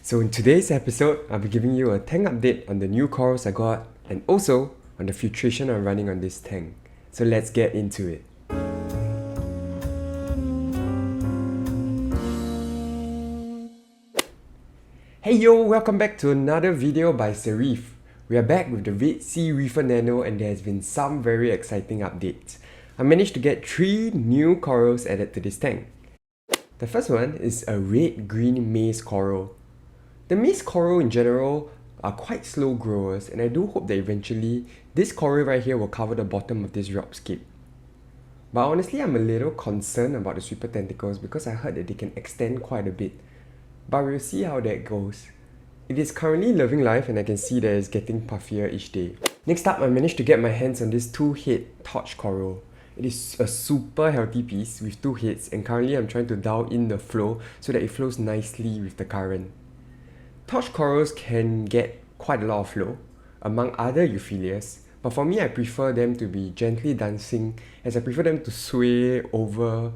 So in today's episode, I'll be giving you a tank update on the new corals I got and also on the filtration I'm running on this tank. So let's get into it. Hey yo, welcome back to another video by Reef. We are back with the Red Sea REEFER NANO and there has been some very exciting updates. I managed to get 3 new corals added to this tank. The first one is a red-green maize coral. The maize coral in general are quite slow growers and I do hope that eventually this coral right here will cover the bottom of this rockscape. But honestly, I'm a little concerned about the sweeper tentacles because I heard that they can extend quite a bit. But we'll see how that goes. It is currently loving life and I can see that it's getting puffier each day. Next up, I managed to get my hands on this 2-head torch coral. It is a super healthy piece with 2 heads and currently I'm trying to dial in the flow so that it flows nicely with the current. Torch corals can get quite a lot of flow among other euphyllias, but for me I prefer them to be gently dancing as I prefer them to sway over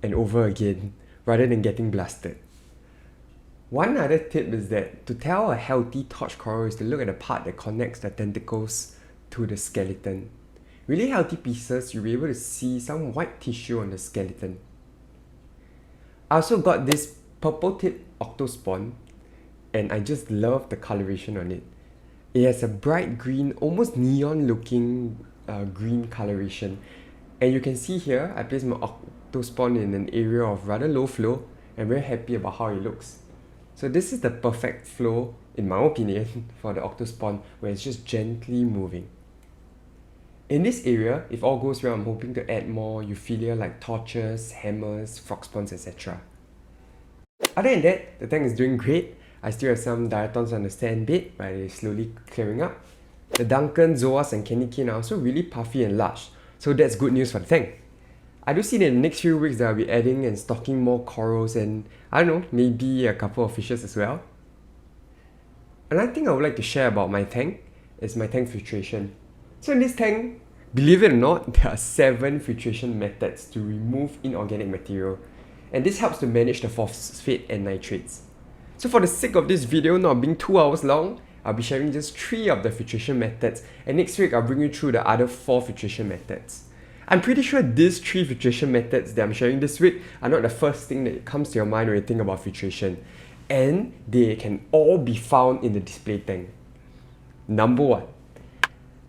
and over again rather than getting blasted. One other tip is that to tell a healthy torch coral is to look at the part that connects the tentacles to the skeleton. Really healthy pieces, you'll be able to see some white tissue on the skeleton. I also got this purple tip octospawn and I just love the coloration on it. It has a bright green, almost neon looking green coloration. And you can see here, I placed my octospawn in an area of rather low flow and very happy about how it looks. So this is the perfect flow, in my opinion, for the octospawn where it's just gently moving. In this area, if all goes well, I'm hoping to add more euphilia like torches, hammers, frog spawns, etc. Other than that, the tank is doing great. I still have some diatoms on the sand bed, but it is slowly clearing up. The Duncan, Zoas and Candy Cane are also really puffy and large, so that's good news for the tank. I do see that in the next few weeks that I'll be adding and stocking more corals and, I don't know, maybe a couple of fishes as well. Another thing I would like to share about my tank is my tank filtration. So in this tank, believe it or not, there are 7 filtration methods to remove inorganic material, and this helps to manage the phosphate and nitrates. So for the sake of this video not being 2 hours long, I'll be sharing just 3 of the filtration methods, and next week I'll bring you through the other 4 filtration methods. I'm pretty sure these 3 filtration methods that I'm sharing this week are not the first thing that comes to your mind when you think about filtration, and they can all be found in the display tank. Number 1.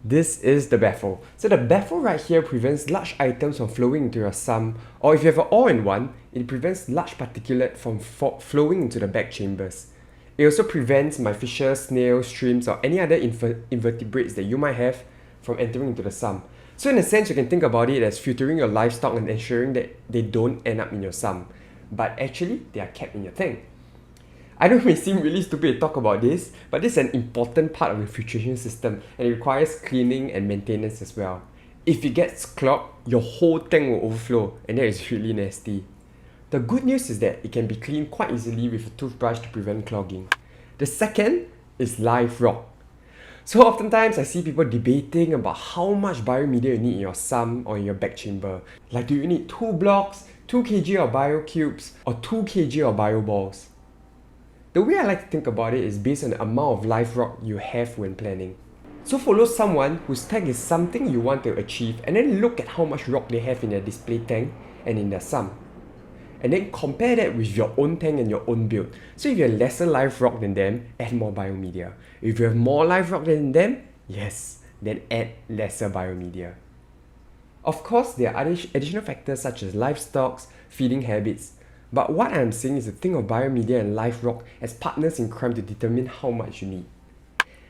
This is the baffle. So the baffle right here prevents large items from flowing into your sump, or if you have an all-in-one, it prevents large particulate from flowing into the back chambers. It also prevents my fishes, snails, shrimps, or any other invertebrates that you might have from entering into the sump. So in a sense, you can think about it as filtering your livestock and ensuring that they don't end up in your sump, but actually they are kept in your tank. I know it may seem really stupid to talk about this, but this is an important part of the filtration system and it requires cleaning and maintenance as well. If it gets clogged, your whole tank will overflow and that is really nasty. The good news is that it can be cleaned quite easily with a toothbrush to prevent clogging. The second is live rock. So oftentimes I see people debating about how much biomedia you need in your sump or in your back chamber. Like, do you need 2 blocks, 2 kg of biocubes, or 2 kg of bioballs? The way I like to think about it is based on the amount of live rock you have when planning. So follow someone whose tank is something you want to achieve and then look at how much rock they have in their display tank and in their sump. And then compare that with your own tank and your own build. So if you have lesser live rock than them, add more biomedia. If you have more live rock than them, yes, then add lesser biomedia. Of course, there are other additional factors such as livestock, feeding habits. But what I'm saying is to think of biomedia and live rock as partners in crime to determine how much you need.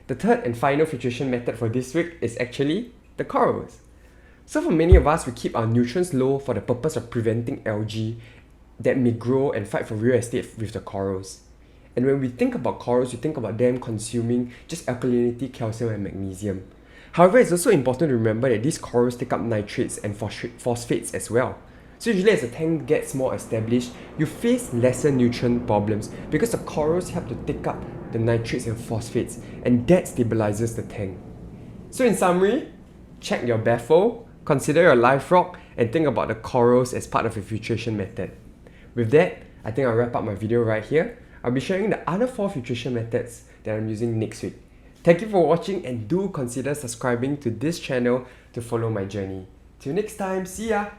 The third and final filtration method for this week is actually the corals. So for many of us, we keep our nutrients low for the purpose of preventing algae that may grow and fight for real estate with the corals. And when we think about corals, we think about them consuming just alkalinity, calcium and magnesium. However, it's also important to remember that these corals take up nitrates and phosphates as well. So usually as the tank gets more established, you face lesser nutrient problems because the corals help to take up the nitrates and phosphates and that stabilizes the tank. So in summary, check your baffle, consider your live rock and think about the corals as part of your filtration method. With that, I think I'll wrap up my video right here. I'll be sharing the other 4 filtration methods that I'm using next week. Thank you for watching and do consider subscribing to this channel to follow my journey. Till next time, see ya!